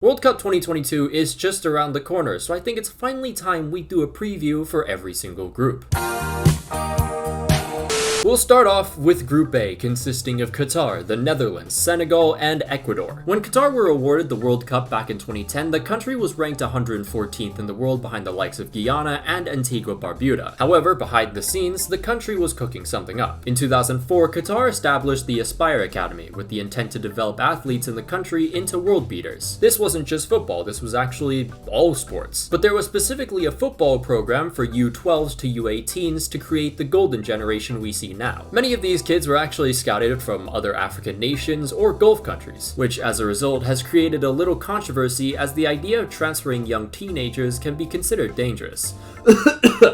World Cup 2022 is just around the corner, so I think it's finally time we do a preview for every single group. We'll start off with Group A, consisting of Qatar, the Netherlands, Senegal, and Ecuador. When Qatar were awarded the World Cup back in 2010, the country was ranked 114th in the world behind the likes of Guyana and Antigua-Barbuda. However, behind the scenes, the country was cooking something up. In 2004, Qatar established the Aspire Academy with the intent to develop athletes in the country into world beaters. This wasn't just football, this was actually all sports. But there was specifically a football program for U12s to U18s to create the golden generation we see now. Many of these kids were actually scouted from other African nations or Gulf countries, which as a result has created a little controversy as the idea of transferring young teenagers can be considered dangerous.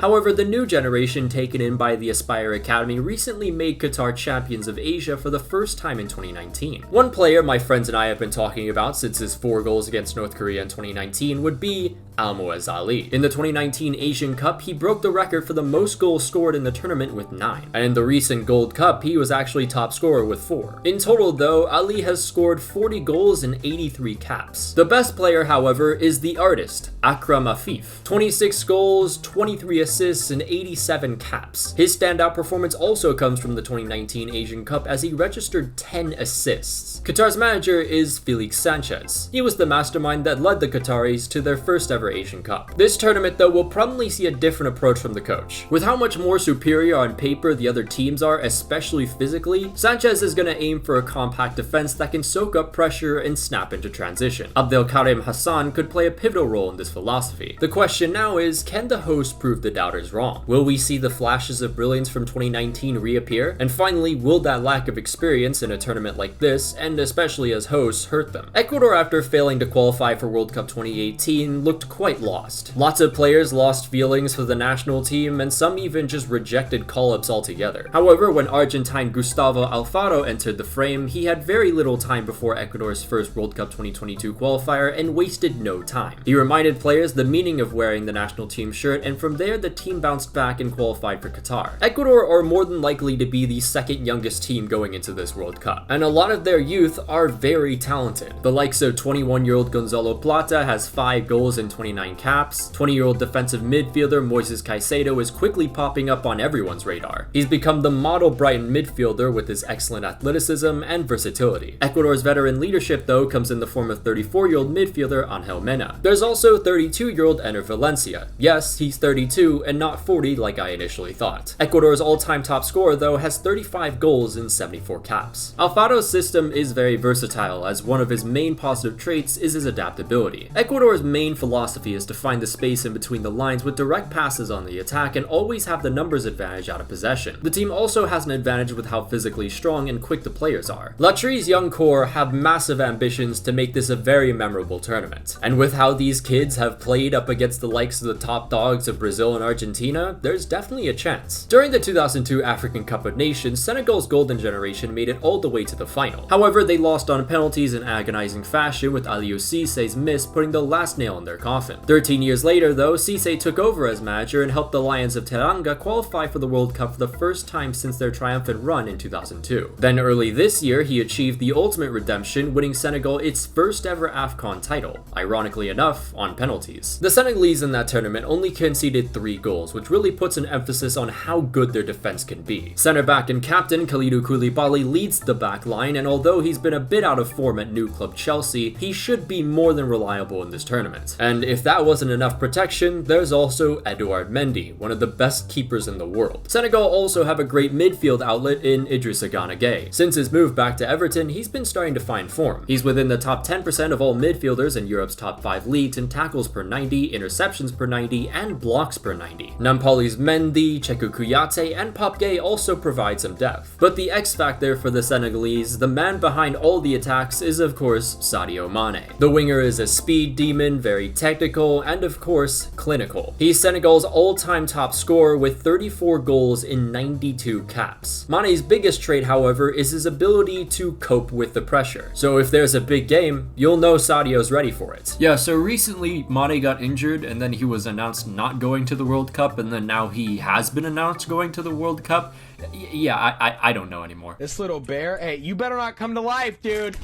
However, the new generation taken in by the Aspire Academy recently made Qatar champions of Asia for the first time in 2019. One player my friends and I have been talking about since his 4 goals against North Korea in 2019 would be Almoez Ali. In the 2019 Asian Cup, he broke the record for the most goals scored in the tournament with 9. And in the recent Gold Cup, he was actually top scorer with 4. In total though, Ali has scored 40 goals and 83 caps. The best player, however, is the artist, Akram Afif. 26 goals, 23 assists, and 87 caps. His standout performance also comes from the 2019 Asian Cup as he registered 10 assists. Qatar's manager is Felix Sanchez. He was the mastermind that led the Qataris to their first ever Asian Cup. This tournament though will probably see a different approach from the coach. With how much more superior on paper the other teams are, especially physically, Sanchez is going to aim for a compact defense that can soak up pressure and snap into transition. Abdelkarim Hassan could play a pivotal role in this philosophy. The question now is, can the host prove the doubters wrong? Will we see the flashes of brilliance from 2019 reappear? And finally, will that lack of experience in a tournament like this, and especially as hosts, hurt them? Ecuador, after failing to qualify for World Cup 2018, looked quite lost. Lots of players lost feelings for the national team, and some even just rejected call-ups altogether. However, when Argentine Gustavo Alfaro entered the frame, he had very little time before Ecuador's first World Cup 2022 qualifier and wasted no time. He reminded players the meaning of wearing the national team shirt, and from there the team bounced back and qualified for Qatar. Ecuador are more than likely to be the second youngest team going into this World Cup, and a lot of their youth are very talented. The likes of 21-year-old Gonzalo Plata has 5 goals and 29 caps. 20-year-old defensive midfielder Moises Caicedo is quickly popping up on everyone's radar. He's become the model Brighton midfielder with his excellent athleticism and versatility. Ecuador's veteran leadership though comes in the form of 34-year-old midfielder Angel Mena. There's also 32-year-old Ener Valencia. Yes, he's 32 and not 40 like I initially thought. Ecuador's all-time top scorer though has 35 goals and 74 caps. Alfaro's system is very versatile, as one of his main positive traits is his adaptability. Ecuador's main philosophy is to find the space in between the lines with direct passes on the attack and always have the numbers advantage out of possession. The team also has an advantage with how physically strong and quick the players are. Latri's young core have massive ambitions to make this a very memorable tournament. And with how these kids have played up against the likes of the top dogs of Brazil and Argentina, there's definitely a chance. During the 2002 African Cup of Nations, Senegal's golden generation made it all the way to the final. However, they lost on penalties in agonizing fashion, with Aliou Cissé's miss putting the last nail in their coffin. 13 years later though, Cissé took over as manager and helped the Lions of Teranga qualify for the World Cup for the first time since their triumphant run in 2002. Then early this year, he achieved the ultimate redemption, winning Senegal its first ever AFCON title, ironically enough, on penalties. The Senegalese in that tournament only conceded 3 goals, which really puts an emphasis on how good their defense can be. Center back and captain Kalidou Koulibaly leads the back line, and although he's been a bit out of form at new club Chelsea, he should be more than reliable in this tournament. And if that wasn't enough protection, there's also Edouard Mendy, one of the best keepers in the world. Senegal also have a great midfield outlet in Idrissa Gana Gueye. Since his move back to Everton, he's been starting to find form. He's within the top 10% of all midfielders in Europe's top 5 leagues in tackles per 90, interceptions per 90, and blocks per 90. Nampali's Mendy, Chekou Kouyaté, and Pape Gueye also provide some depth. But the X factor for the Senegalese, the man behind all the attacks, is of course Sadio Mane. The winger is a speed demon, very technical, and of course clinical. He's Senegal's all-time top scorer with 34 goals in 92 caps. Mane's biggest trait, however, is his ability to cope with the pressure. So if there's a big game, you'll know Sadio's ready for it. Yeah, so recently Mane got injured and then he was announced not going to the World Cup, and then now he has been announced going to the World Cup. Yeah, I don't know anymore. This little bear, hey, you better not come to life, dude.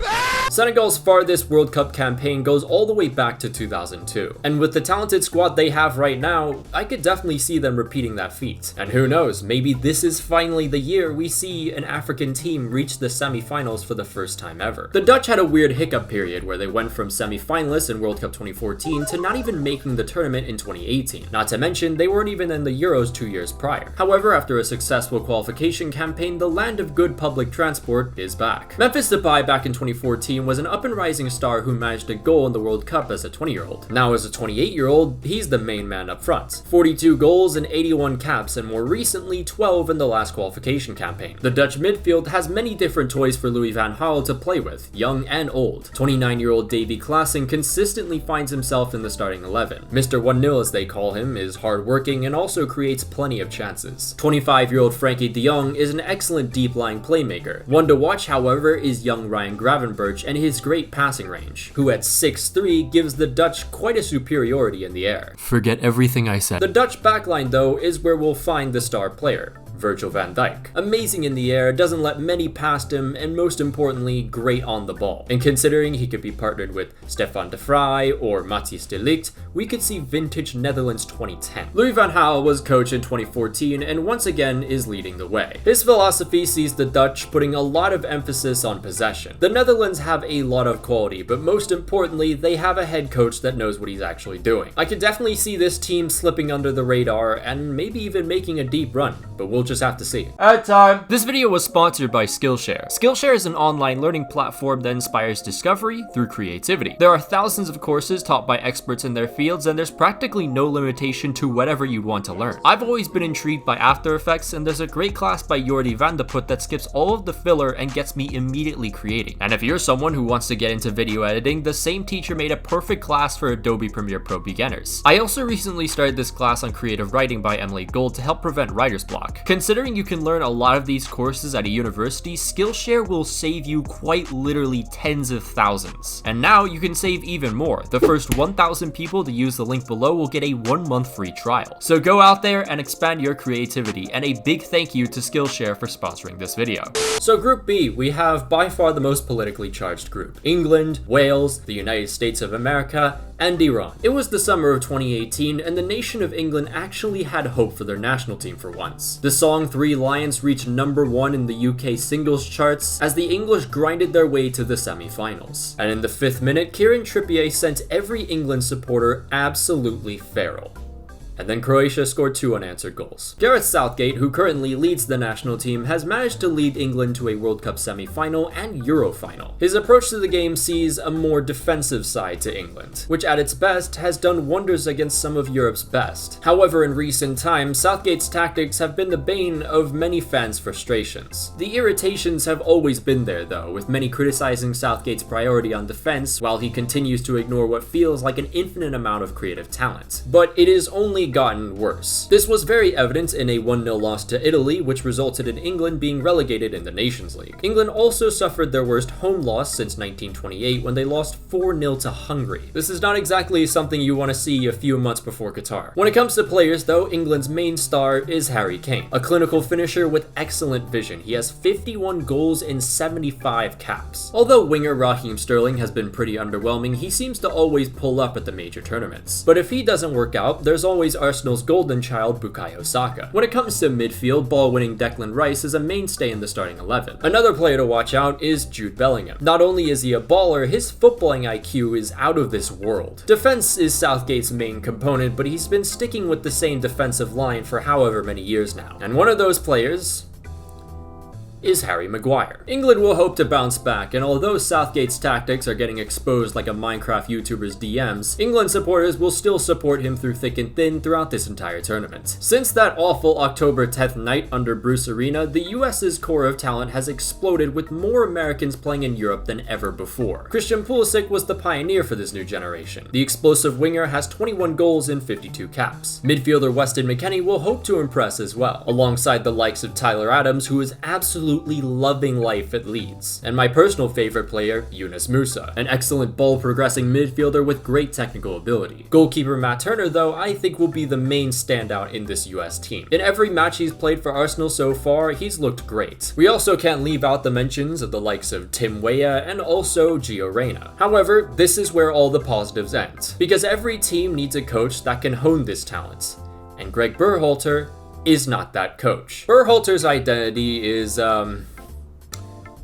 Senegal's farthest World Cup campaign goes all the way back to 2002. And with the talented squad they have right now, I could definitely see them repeating that feat. And who knows, maybe this is finally the year we see an African team reach the semi-finals for the first time ever. The Dutch had a weird hiccup period where they went from semi-finalists in World Cup 2014 to not even making the tournament in 2018. Not to mention, they weren't even in the Euros 2 years prior. However, after a successful qualification campaign, the land of good public transport is back. Memphis Depay back in 2014 was an up-and-rising star who managed a goal in the World Cup as a 20-year-old. Now as a 28-year-old, he's the main man up front. 42 goals and 81 caps, and more recently 12 in the last qualification campaign. The Dutch midfield has many different toys for Louis van Gaal to play with, young and old. 29-year-old Davy Klaassen consistently finds himself in the starting 11. Mr. 1-0 as they call him is hard-working and also creates plenty of chances. 25-year-old Frankie de Jong is an excellent deep-lying playmaker. One to watch, however, is young Ryan Gravenberch and his great passing range, who at 6'3" gives the Dutch quite a superiority in the air. Forget everything I said. The Dutch backline, though, is where we'll find the star player. Virgil van Dijk. Amazing in the air, doesn't let many past him, and most importantly, great on the ball. And considering he could be partnered with Stefan de Vrij or Matthijs de Ligt, we could see vintage Netherlands 2010. Louis van Gaal was coach in 2014 and once again is leading the way. His philosophy sees the Dutch putting a lot of emphasis on possession. The Netherlands have a lot of quality, but most importantly, they have a head coach that knows what he's actually doing. I could definitely see this team slipping under the radar and maybe even making a deep run, but we'll just have to see. Ad time. This video was sponsored by Skillshare. Skillshare is an online learning platform that inspires discovery through creativity. There are thousands of courses taught by experts in their fields, and there's practically no limitation to whatever you'd want to learn. I've always been intrigued by After Effects, and there's a great class by Jordi van de Put that skips all of the filler and gets me immediately creating. And if you're someone who wants to get into video editing, the same teacher made a perfect class for Adobe Premiere Pro beginners. I also recently started this class on creative writing by Emily Gold to help prevent writer's block. Considering you can learn a lot of these courses at a university, Skillshare will save you quite literally tens of thousands. And now you can save even more. The first 1,000 people to use the link below will get a 1-month free trial. So go out there and expand your creativity, and a big thank you to Skillshare for sponsoring this video. So Group B, we have by far the most politically charged group. England, Wales, the United States of America, and Iran. It was the summer of 2018, and the nation of England actually had hope for their national team for once. The song Three Lions reached #1 in the UK singles charts as the English grinded their way to the semi-finals. And in the 5th minute, Kieran Trippier sent every England supporter absolutely feral. And then Croatia scored 2 unanswered goals. Gareth Southgate, who currently leads the national team, has managed to lead England to a World Cup semi-final and Euro final. His approach to the game sees a more defensive side to England, which at its best has done wonders against some of Europe's best. However, in recent times, Southgate's tactics have been the bane of many fans' frustrations. The irritations have always been there though, with many criticizing Southgate's priority on defense while he continues to ignore what feels like an infinite amount of creative talent. But it is only gotten worse. This was very evident in a 1-0 loss to Italy, which resulted in England being relegated in the Nations League. England also suffered their worst home loss since 1928 when they lost 4-0 to Hungary. This is not exactly something you want to see a few months before Qatar. When it comes to players though, England's main star is Harry Kane, a clinical finisher with excellent vision. He has 51 goals in 75 caps. Although winger Raheem Sterling has been pretty underwhelming, he seems to always pull up at the major tournaments. But if he doesn't work out, there's always Arsenal's golden child, Bukayo Saka. When it comes to midfield, ball-winning Declan Rice is a mainstay in the starting 11. Another player to watch out is Jude Bellingham. Not only is he a baller, his footballing IQ is out of this world. Defense is Southgate's main component, but he's been sticking with the same defensive line for however many years now. And one of those players is Harry Maguire. England will hope to bounce back, and although Southgate's tactics are getting exposed like a Minecraft YouTuber's DMs, England supporters will still support him through thick and thin throughout this entire tournament. Since that awful October 10th night under Bruce Arena, the US's core of talent has exploded with more Americans playing in Europe than ever before. Christian Pulisic was the pioneer for this new generation. The explosive winger has 21 goals in 52 caps. Midfielder Weston McKennie will hope to impress as well, alongside the likes of Tyler Adams, who is absolutely absolutely loving life at Leeds. And my personal favorite player, Yunus Musa, an excellent ball-progressing midfielder with great technical ability. Goalkeeper Matt Turner, though, I think will be the main standout in this US team. In every match he's played for Arsenal so far, he's looked great. We also can't leave out the mentions of the likes of Tim Weah and also Gio Reyna. However, this is where all the positives end, because every team needs a coach that can hone this talent, and Greg Berhalter is not that coach. Berhalter's identity is,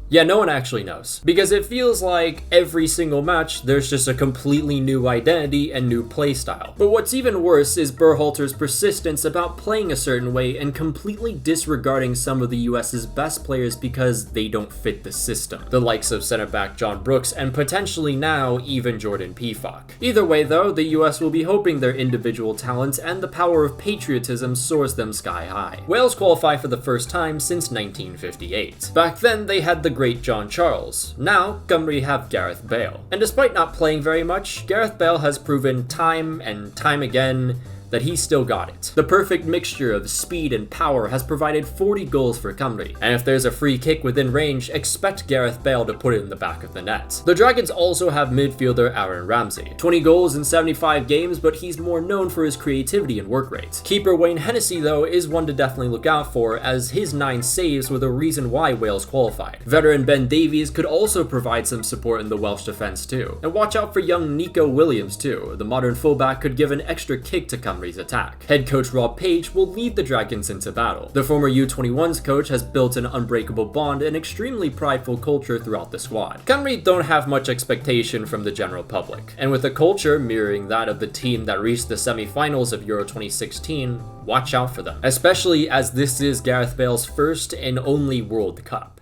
yeah, no one actually knows. Because it feels like every single match, there's just a completely new identity and new playstyle. But what's even worse is Berhalter's persistence about playing a certain way and completely disregarding some of the US's best players because they don't fit the system. The likes of centre-back John Brooks and potentially now even Jordan Pefok. Either way though, the US will be hoping their individual talent and the power of patriotism soars them sky high. Wales qualify for the first time since 1958. Back then, they had the great John Charles. Now, Cymru have Gareth Bale. And despite not playing very much, Gareth Bale has proven time and time again that he still got it. The perfect mixture of speed and power has provided 40 goals for Cymru, and if there's a free kick within range, expect Gareth Bale to put it in the back of the net. The Dragons also have midfielder Aaron Ramsey. 20 goals in 75 games, but he's more known for his creativity and work rate. Keeper Wayne Hennessy, though, is one to definitely look out for, as his 9 saves were the reason why Wales qualified. Veteran Ben Davies could also provide some support in the Welsh defense too. And watch out for young Nico Williams too. The modern fullback could give an extra kick to Cymru's attack. Head coach Rob Page will lead the Dragons into battle. The former U21's coach has built an unbreakable bond and extremely prideful culture throughout the squad. Cymru don't have much expectation from the general public, and with a culture mirroring that of the team that reached the semi-finals of Euro 2016, watch out for them, especially as this is Gareth Bale's first and only World Cup.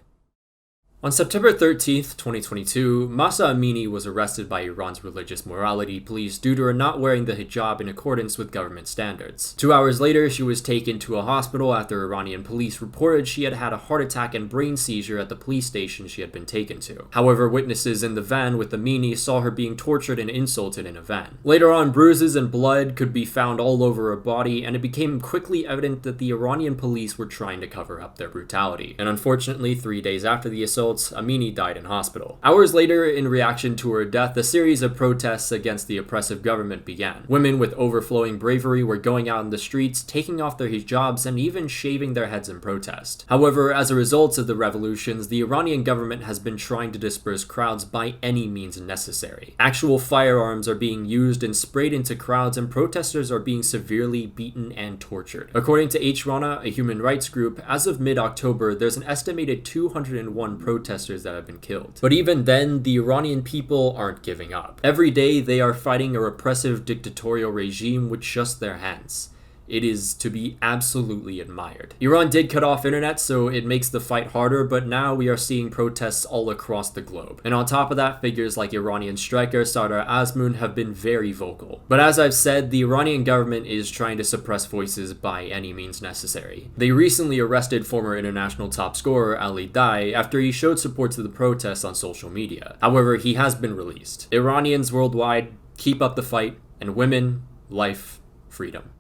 On September 13th, 2022, Mahsa Amini was arrested by Iran's religious morality police due to her not wearing the hijab in accordance with government standards. 2 hours later, she was taken to a hospital after Iranian police reported she had had a heart attack and brain seizure at the police station she had been taken to. However, witnesses in the van with Amini saw her being tortured and insulted in a van. Later on, bruises and blood could be found all over her body, and it became quickly evident that the Iranian police were trying to cover up their brutality. And unfortunately, 3 days after the assault, Amini died in hospital. Hours later, in reaction to her death, a series of protests against the oppressive government began. Women with overflowing bravery were going out in the streets, taking off their hijabs, and even shaving their heads in protest. However, as a result of the revolutions, the Iranian government has been trying to disperse crowds by any means necessary. Actual firearms are being used and sprayed into crowds, and protesters are being severely beaten and tortured. According to HRANA, a human rights group, as of mid-October, there's an estimated 201 protesters that have been killed. But even then, the Iranian people aren't giving up. Every day, they are fighting a repressive dictatorial regime with just their hands. It is to be absolutely admired. Iran did cut off internet, so it makes the fight harder, but now we are seeing protests all across the globe. And on top of that, figures like Iranian striker Sardar Azmoun have been very vocal. But as I've said, the Iranian government is trying to suppress voices by any means necessary. They recently arrested former international top scorer Ali Dai after he showed support to the protests on social media. However, he has been released. Iranians worldwide, keep up the fight, and women, life, freedom.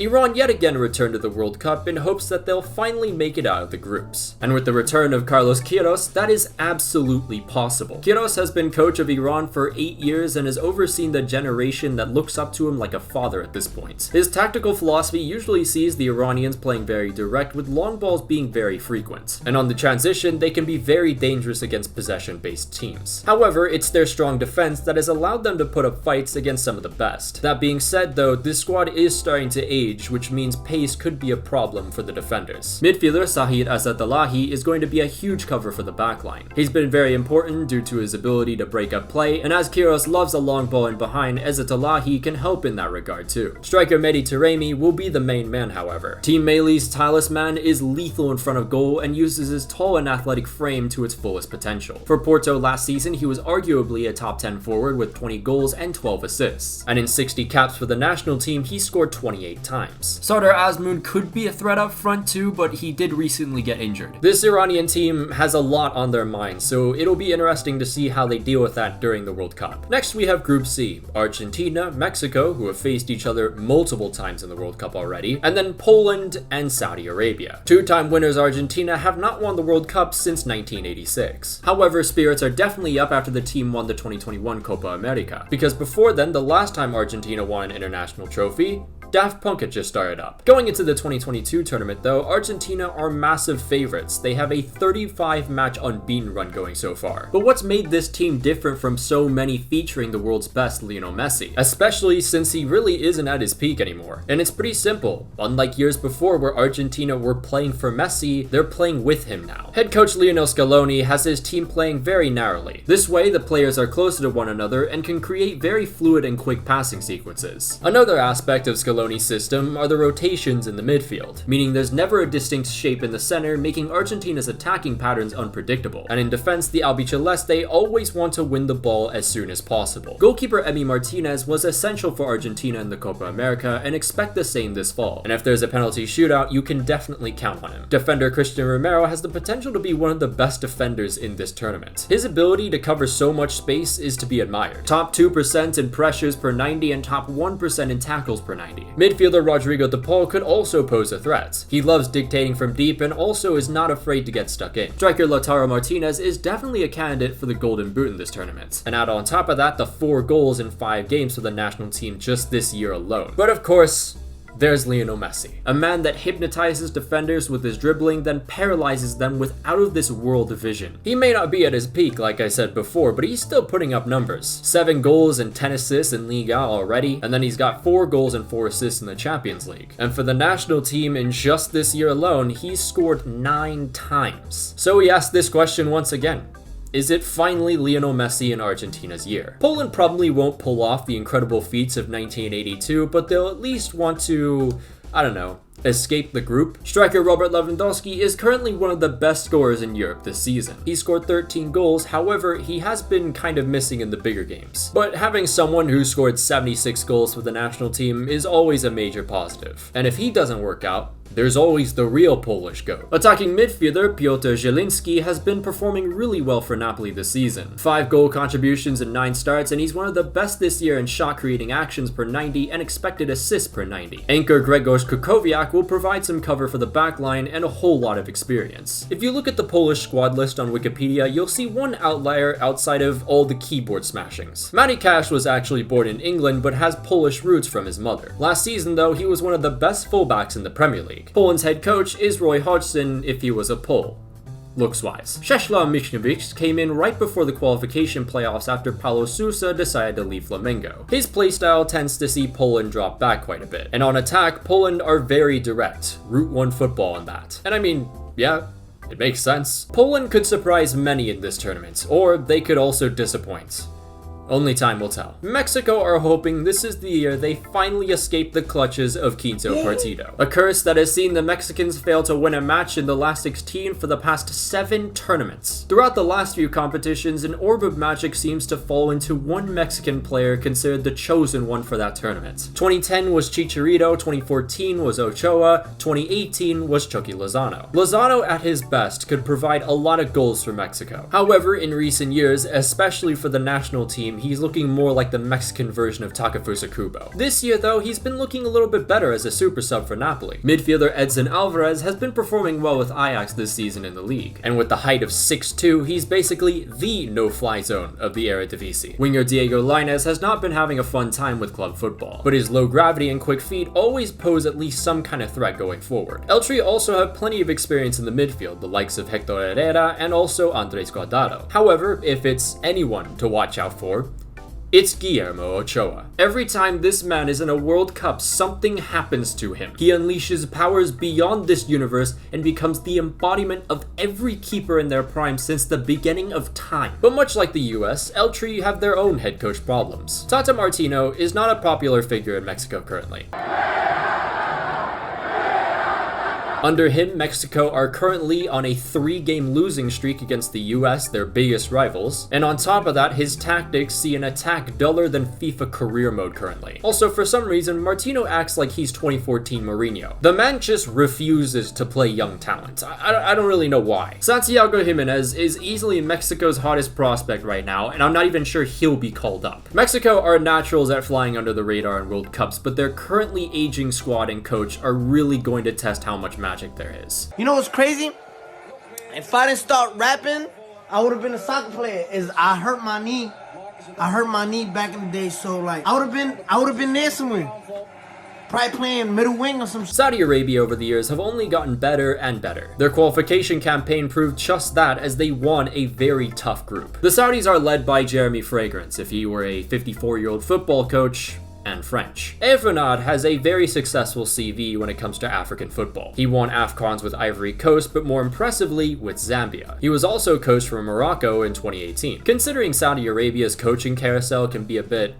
Iran yet again returned to the World Cup in hopes that they'll finally make it out of the groups. And with the return of Carlos Queiroz, that is absolutely possible. Queiroz has been coach of Iran for 8 years and has overseen the generation that looks up to him like a father at this point. His tactical philosophy usually sees the Iranians playing very direct, with long balls being very frequent. And on the transition, they can be very dangerous against possession-based teams. However, it's their strong defense that has allowed them to put up fights against some of the best. That being said though, this squad is starting to age, which means pace could be a problem for the defenders. Midfielder Sahid Asadalahi is going to be a huge cover for the backline. He's been very important due to his ability to break up play, and as Queiroz loves a long ball in behind, Asadalahi can help in that regard too. Striker Mehdi Taremi will be the main man, however. Team Mali's talisman is lethal in front of goal and uses his tall and athletic frame to its fullest potential. For Porto last season, he was arguably a top 10 forward with 20 goals and 12 assists. And in 60 caps for the national team, he scored 28 times. times. Sardar Azmoun could be a threat up front too, but he did recently get injured. This Iranian team has a lot on their minds, so it'll be interesting to see how they deal with that during the World Cup. Next we have Group C, Argentina, Mexico, who have faced each other multiple times in the World Cup already, and then Poland and Saudi Arabia. Two-time winners Argentina have not won the World Cup since 1986. However, spirits are definitely up after the team won the 2021 Copa America, because before then, the last time Argentina won an international trophy, Daft Punk had just started up. Going into the 2022 tournament though, Argentina are massive favorites. They have a 35-match unbeaten run going so far. But what's made this team different from so many featuring the world's best Lionel Messi? Especially since he really isn't at his peak anymore. And it's pretty simple. Unlike years before where Argentina were playing for Messi, they're playing with him now. Head coach Lionel Scaloni has his team playing very narrowly. This way, the players are closer to one another and can create very fluid and quick passing sequences. Another aspect of Scaloni's system are the rotations in the midfield, meaning there's never a distinct shape in the center, making Argentina's attacking patterns unpredictable. And in defense, the Albiceleste always want to win the ball as soon as possible. Goalkeeper Emi Martinez was essential for Argentina in the Copa America and expect the same this fall. And if there's a penalty shootout, you can definitely count on him. Defender Christian Romero has the potential to be one of the best defenders in this tournament. His ability to cover so much space is to be admired. Top 2% in pressures per 90 and top 1% in tackles per 90. Midfielder Rodrigo de Paul could also pose a threat. He loves dictating from deep and also is not afraid to get stuck in. Striker Lautaro Martinez is definitely a candidate for the Golden Boot in this tournament. And add on top of that the 4 goals in 5 games for the national team just this year alone. But of course, there's Lionel Messi, a man that hypnotizes defenders with his dribbling, then paralyzes them with out-of-this-world vision. He may not be at his peak, like I said before, but he's still putting up numbers. 7 goals and 10 assists in Liga already, and then he's got 4 goals and 4 assists in the Champions League. And for the national team, in just this year alone, he's scored 9 times. So we ask this question once again. Is it finally Lionel Messi in Argentina's year? Poland probably won't pull off the incredible feats of 1982, but they'll at least want to, I don't know, escape the group. Striker Robert Lewandowski is currently one of the best scorers in Europe this season. He scored 13 goals, however, he has been kind of missing in the bigger games. But having someone who scored 76 goals for the national team is always a major positive. And if he doesn't work out, there's always the real Polish GOAT. Attacking midfielder Piotr Zielinski has been performing really well for Napoli this season. 5 goal contributions in 9 starts, and he's one of the best this year in shot creating actions per 90 and expected assists per 90. Anchor Grzegorz Kukowiak will provide some cover for the backline and a whole lot of experience. If you look at the Polish squad list on Wikipedia, you'll see one outlier outside of all the keyboard smashings. Matty Cash was actually born in England but has Polish roots from his mother. Last season though, he was one of the best fullbacks in the Premier League. Poland's head coach is Roy Hodgson if he was a Pole. Looks-wise. Czesław Michniewicz came in right before the qualification playoffs after Paulo Sousa decided to leave Flamengo. His playstyle tends to see Poland drop back quite a bit, and on attack, Poland are very direct, Route 1 football on that. And I mean, yeah, it makes sense. Poland could surprise many in this tournament, or they could also disappoint. Only time will tell. Mexico are hoping this is the year they finally escape the clutches of Quinto Partido, a curse that has seen the Mexicans fail to win a match in the last 16 for the past 7 tournaments. Throughout the last few competitions, an orb of magic seems to fall into one Mexican player considered the chosen one for that tournament. 2010 was Chicharito, 2014 was Ochoa, 2018 was Chucky Lozano. Lozano at his best could provide a lot of goals for Mexico. However, in recent years, especially for the national team, he's looking more like the Mexican version of Takefusa Kubo. This year though, he's been looking a little bit better as a super sub for Napoli. Midfielder Edson Alvarez has been performing well with Ajax this season in the league, and with the height of 6'2", he's basically the no-fly zone of the Eredivisie. Winger Diego Lainez has not been having a fun time with club football, but his low gravity and quick feet always pose at least some kind of threat going forward. Elche also have plenty of experience in the midfield, the likes of Hector Herrera and also Andres Guardado. However, if it's anyone to watch out for, it's Guillermo Ochoa. Every time this man is in a World Cup, something happens to him. He unleashes powers beyond this universe and becomes the embodiment of every keeper in their prime since the beginning of time. But much like the US, Elche have their own head coach problems. Tata Martino is not a popular figure in Mexico currently. Under him, Mexico are currently on a 3-game losing streak against the US, their biggest rivals, and on top of that, his tactics see an attack duller than FIFA career mode currently. Also, for some reason, Martino acts like he's 2014 Mourinho. The man just refuses to play young talent. I don't really know why. Santiago Jimenez is easily Mexico's hottest prospect right now, and I'm not even sure he'll be called up. Mexico are naturals at flying under the radar in World Cups, but their currently aging squad and coach are really going to test how much magic there is. You know what's crazy? If I didn't start rapping, I would have been a soccer player. I hurt my knee. I hurt my knee back in the day, so like I would have been there somewhere. Probably playing middle wing or some shit. Saudi Arabia over the years have only gotten better and better. Their qualification campaign proved just that as they won a very tough group. The Saudis are led by Jeremy Fragrance, if he were a 54-year-old football coach, and French. Evrenad has a very successful CV when it comes to African football. He won AFCONs with Ivory Coast, but more impressively with Zambia. He was also coached for Morocco in 2018. Considering Saudi Arabia's coaching carousel can be a bit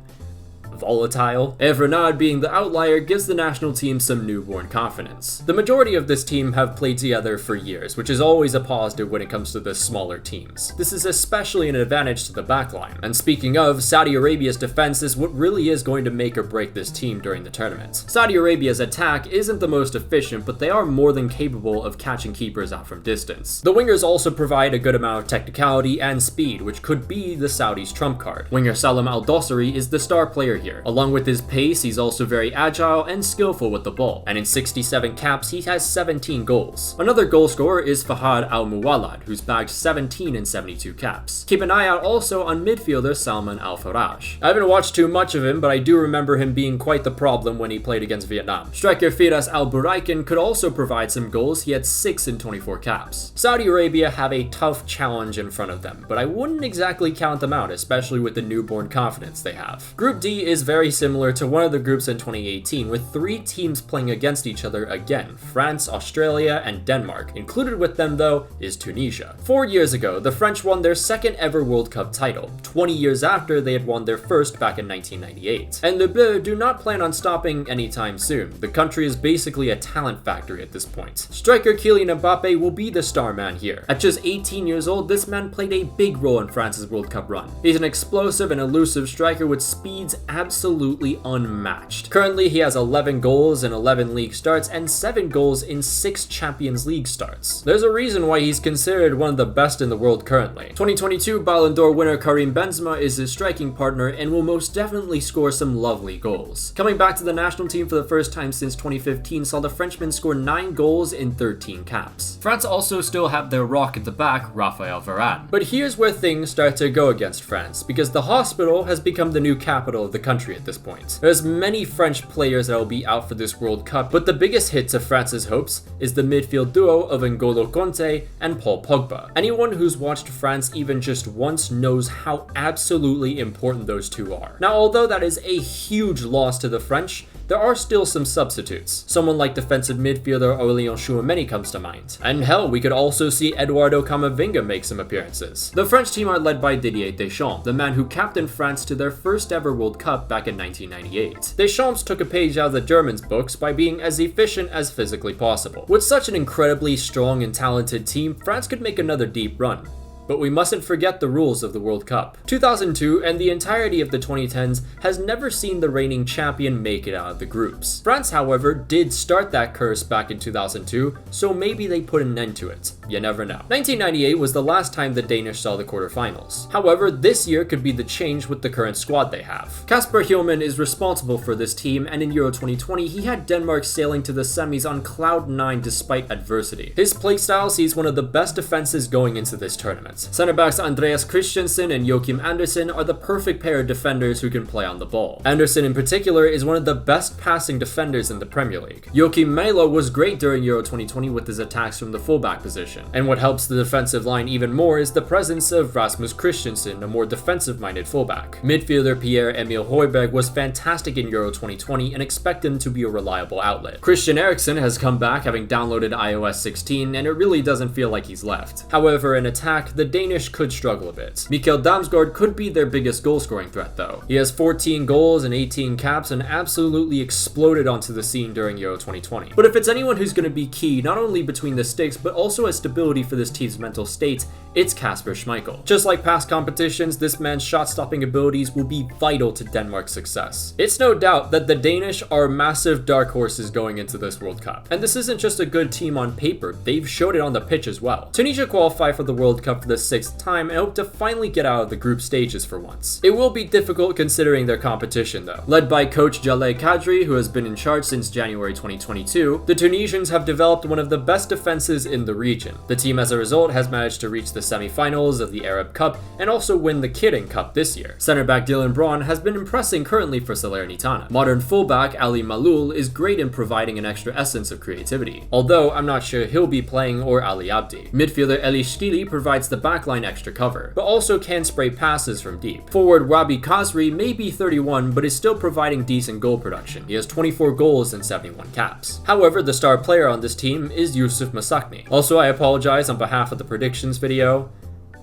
volatile, Evrenad being the outlier gives the national team some newborn confidence. The majority of this team have played together for years, which is always a positive when it comes to the smaller teams. This is especially an advantage to the backline. And speaking of, Saudi Arabia's defense is what really is going to make or break this team during the tournament. Saudi Arabia's attack isn't the most efficient, but they are more than capable of catching keepers out from distance. The wingers also provide a good amount of technicality and speed, which could be the Saudis' trump card. Winger Salem Al-Dossari is the star player here. Along with his pace, he's also very agile and skillful with the ball, and in 67 caps, he has 17 goals. Another goal scorer is Fahad Al-Muwallad, who's bagged 17 in 72 caps. Keep an eye out also on midfielder Salman Al-Faraj. I haven't watched too much of him, but I do remember him being quite the problem when he played against Vietnam. Striker Firas Al-Buraikin could also provide some goals. He had 6 in 24 caps. Saudi Arabia have a tough challenge in front of them, but I wouldn't exactly count them out, especially with the newborn confidence they have. Group D is very similar to one of the groups in 2018, with 3 teams playing against each other again: France, Australia, and Denmark. Included with them, though, is Tunisia. 4 years ago, the French won their second ever World Cup title, 20 years after they had won their first back in 1998. And Le Bleu do not plan on stopping anytime soon. The country is basically a talent factory at this point. Striker Kylian Mbappe will be the star man here. At just 18 years old, this man played a big role in France's World Cup run. He's an explosive and elusive striker with speeds absolutely unmatched. Currently, he has 11 goals in 11 league starts and 7 goals in 6 Champions League starts. There's a reason why he's considered one of the best in the world currently. 2022 Ballon d'Or winner Karim Benzema is his striking partner and will most definitely score some lovely goals. Coming back to the national team for the first time since 2015 saw the Frenchman score 9 goals in 13 caps. France also still have their rock at the back, Raphael Varane. But here's where things start to go against France, because the hospital has become the new capital of the country at this point. There's many French players that will be out for this World Cup, but the biggest hit to France's hopes is the midfield duo of N'Golo Conte and Paul Pogba. Anyone who's watched France even just once knows how absolutely important those two are. Now, although that is a huge loss to the French, there are still some substitutes. Someone like defensive midfielder Aurélien Tchouameni comes to mind. And hell, we could also see Eduardo Camavinga make some appearances. The French team are led by Didier Deschamps, the man who captained France to their first ever World Cup back in 1998. Deschamps took a page out of the Germans' books by being as efficient as physically possible. With such an incredibly strong and talented team, France could make another deep run. But we mustn't forget the rules of the World Cup. 2002 and the entirety of the 2010s has never seen the reigning champion make it out of the groups. France, however, did start that curse back in 2002, so maybe they put an end to it. You never know. 1998 was the last time the Danish saw the quarterfinals. However, this year could be the change with the current squad they have. Kasper Hjulmand is responsible for this team, and in Euro 2020, he had Denmark sailing to the semis on cloud 9 despite adversity. His playstyle sees one of the best defenses going into this tournament. Centre-backs Andreas Christensen and Joachim Andersen are the perfect pair of defenders who can play on the ball. Andersen in particular is one of the best passing defenders in the Premier League. Joachim Melo was great during Euro 2020 with his attacks from the fullback position. And what helps the defensive line even more is the presence of Rasmus Christensen, a more defensive-minded fullback. Midfielder Pierre-Emile Højbjerg was fantastic in Euro 2020 and expect him to be a reliable outlet. Christian Eriksen has come back having downloaded iOS 16 and it really doesn't feel like he's left. However, in attack, the Danish could struggle a bit. Mikkel Damsgaard could be their biggest goal-scoring threat though. He has 14 goals and 18 caps and absolutely exploded onto the scene during Euro 2020. But if it's anyone who's going to be key not only between the sticks but also as stability for this team's mental state, it's Kasper Schmeichel. Just like past competitions, this man's shot-stopping abilities will be vital to Denmark's success. It's no doubt that the Danish are massive dark horses going into this World Cup. And this isn't just a good team on paper, they've showed it on the pitch as well. Tunisia qualify for the World Cup for the 6th time and hope to finally get out of the group stages for once. It will be difficult considering their competition though. Led by coach Jaleh Kadri, who has been in charge since January 2022, the Tunisians have developed one of the best defenses in the region. The team as a result has managed to reach the semi-finals of the Arab Cup and also win the Kirin Cup this year. Center back Dylan Braun has been impressing currently for Salernitana. Modern fullback Ali Malul is great in providing an extra essence of creativity, although I'm not sure he'll be playing or Ali Abdi. Midfielder Eli Shkili provides the backline extra cover, but also can spray passes from deep. Forward Wabi Kazri may be 31 but is still providing decent goal production. He has 24 goals and 71 caps. However, the star player on this team is Yusuf Masakni. Also, I apologize on behalf of the predictions video.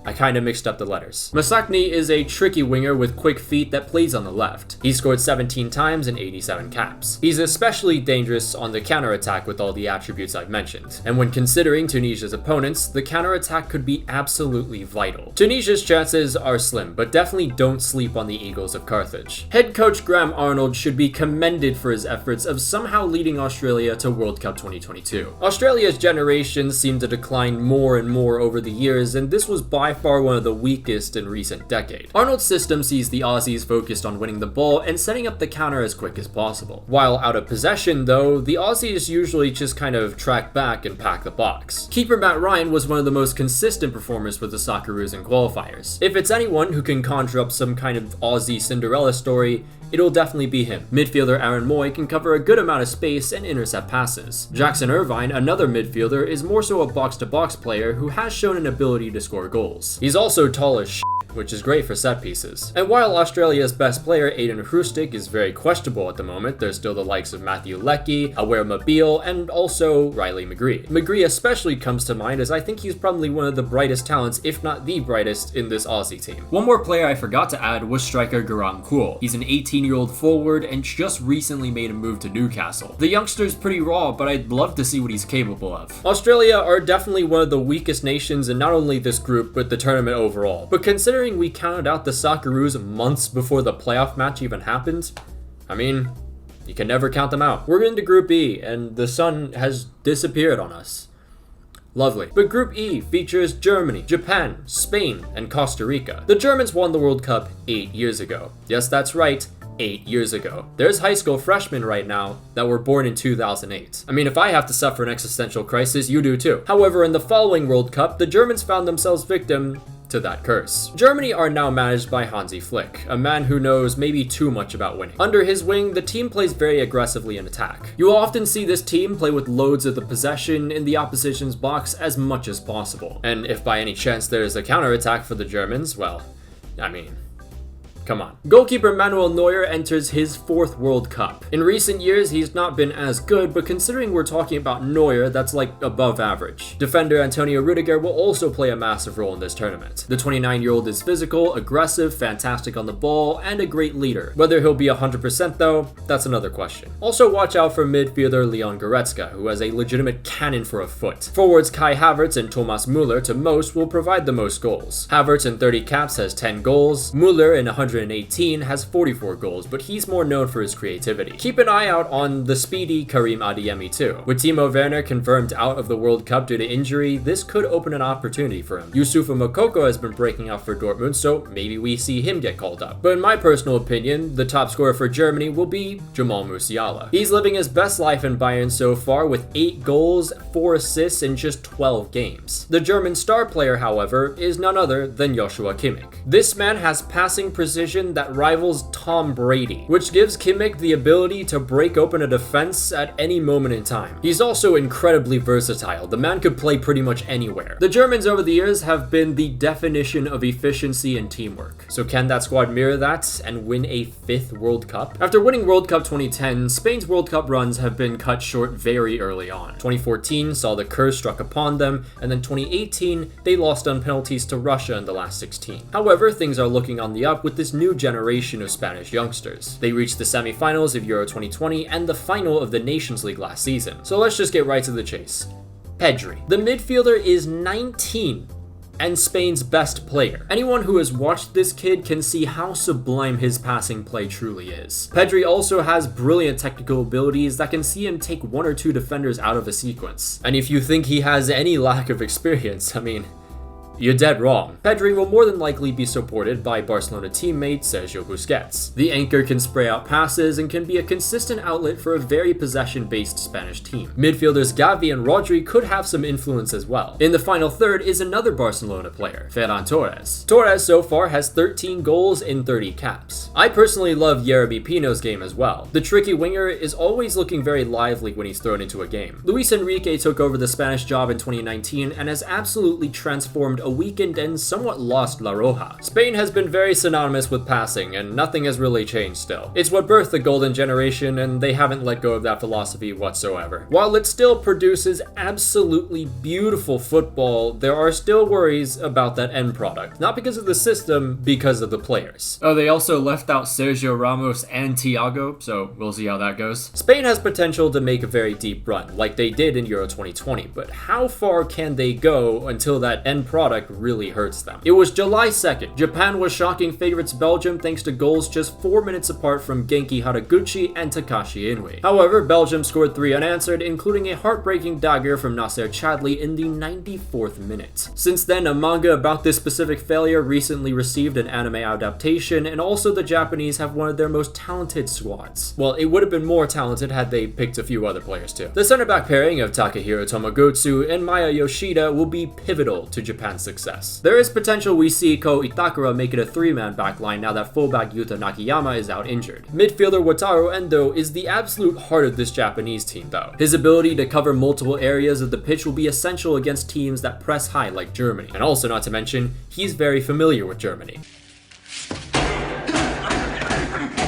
I kinda mixed up the letters. Masakni is a tricky winger with quick feet that plays on the left. He scored 17 times and 87 caps. He's especially dangerous on the counter-attack with all the attributes I've mentioned. And when considering Tunisia's opponents, the counter-attack could be absolutely vital. Tunisia's chances are slim, but definitely don't sleep on the Eagles of Carthage. Head coach Graham Arnold should be commended for his efforts of somehow leading Australia to World Cup 2022. Australia's generations seem to decline more and more over the years, and this was by far one of the weakest in recent decade. Arnold's system sees the Aussies focused on winning the ball and setting up the counter as quick as possible. While out of possession though, the Aussies usually just kind of track back and pack the box. Keeper Matt Ryan was one of the most consistent performers with the Socceroos in qualifiers. If it's anyone who can conjure up some kind of Aussie Cinderella story, it'll definitely be him. Midfielder Aaron Moy can cover a good amount of space and intercept passes. Jackson Irvine, another midfielder, is more so a box-to-box player who has shown an ability to score goals. He's also tall as shit, which is great for set pieces. And while Australia's best player, Aiden Hrustic, is very questionable at the moment, there's still the likes of Matthew Leckie, Aware Mobile, and also Riley McGree. McGree especially comes to mind as I think he's probably one of the brightest talents, if not the brightest, in this Aussie team. One more player I forgot to add was striker Garang Kuhl. He's an 18-year-old forward and just recently made a move to Newcastle. The youngster's pretty raw, but I'd love to see what he's capable of. Australia are definitely one of the weakest nations in not only this group, but the tournament overall. But considering we counted out the Socceroos months before the playoff match even happened, I mean, you can never count them out. We're into Group E, and the sun has disappeared on us. Lovely. But Group E features Germany, Japan, Spain, and Costa Rica. The Germans won the World Cup 8 years ago. Yes, that's right. 8 years ago. There's high school freshmen right now that were born in 2008. I mean, if I have to suffer an existential crisis, you do too. However, in the following World Cup, the Germans found themselves victim to that curse. Germany are now managed by Hansi Flick, a man who knows maybe too much about winning. Under his wing, the team plays very aggressively in attack. You will often see this team play with loads of the possession in the opposition's box as much as possible. And if by any chance there's a counterattack for the Germans, well, I mean, come on. Goalkeeper Manuel Neuer enters his 4th World Cup. In recent years, he's not been as good, but considering we're talking about Neuer, that's like above average. Defender Antonio Rudiger will also play a massive role in this tournament. The 29-year-old is physical, aggressive, fantastic on the ball, and a great leader. Whether he'll be 100% though, that's another question. Also watch out for midfielder Leon Goretzka, who has a legitimate cannon for a foot. Forwards Kai Havertz and Thomas Müller to most will provide the most goals. Havertz in 30 caps has 10 goals, Müller in 118 has 44 goals, but he's more known for his creativity. Keep an eye out on the speedy Karim Adeyemi too. With Timo Werner confirmed out of the World Cup due to injury, this could open an opportunity for him. Youssoufa Moukoko has been breaking out for Dortmund, so maybe we see him get called up. But in my personal opinion, the top scorer for Germany will be Jamal Musiala. He's living his best life in Bayern so far with 8 goals, 4 assists in just 12 games. The German star player, however, is none other than Joshua Kimmich. This man has passing precision precision that rivals Tom Brady, which gives Kimmich the ability to break open a defense at any moment in time. He's also incredibly versatile. The man could play pretty much anywhere. The Germans over the years have been the definition of efficiency and teamwork. So can that squad mirror that and win a 5th World Cup? After winning World Cup 2010, Spain's World Cup runs have been cut short very early on. 2014 saw the curse struck upon them, and then 2018 they lost on penalties to Russia in the last 16. However, things are looking on the up with this new generation of Spanish youngsters. They reached the semi-finals of Euro 2020 and the final of the Nations League last season. So let's just get right to the chase. Pedri. The midfielder is 19 and Spain's best player. Anyone who has watched this kid can see how sublime his passing play truly is. Pedri also has brilliant technical abilities that can see him take 1 or 2 defenders out of a sequence. And if you think he has any lack of experience, I mean, you're dead wrong. Pedri will more than likely be supported by Barcelona teammate Sergio Busquets. The anchor can spray out passes and can be a consistent outlet for a very possession-based Spanish team. Midfielders Gavi and Rodri could have some influence as well. In the final third is another Barcelona player, Ferran Torres. Torres so far has 13 goals in 30 caps. I personally love Yeremy Pino's game as well. The tricky winger is always looking very lively when he's thrown into a game. Luis Enrique took over the Spanish job in 2019 and has absolutely transformed a weakened and somewhat lost La Roja. Spain has been very synonymous with passing, and nothing has really changed still. It's what birthed the golden generation, and they haven't let go of that philosophy whatsoever. While it still produces absolutely beautiful football, there are still worries about that end product. Not because of the system, because of the players. Oh, they also left out Sergio Ramos and Thiago, so we'll see how that goes. Spain has potential to make a very deep run, like they did in Euro 2020, but how far can they go until that end product really hurts them? It was July 2nd. Japan was shocking favorites Belgium thanks to goals just 4 minutes apart from Genki Haraguchi and Takashi Inui. However, Belgium scored 3 unanswered, including a heartbreaking dagger from Nasser Chadli in the 94th minute. Since then, a manga about this specific failure recently received an anime adaptation, and also the Japanese have one of their most talented squads. Well, it would have been more talented had they picked a few other players too. The center back pairing of Takahiro Tomogotsu and Maya Yoshida will be pivotal to Japan's success. There is potential we see Ko Itakura make it a 3-man backline now that fullback Yuta Nakayama is out injured. Midfielder Wataru Endo is the absolute heart of this Japanese team though. His ability to cover multiple areas of the pitch will be essential against teams that press high like Germany. And also, not to mention, he's very familiar with Germany.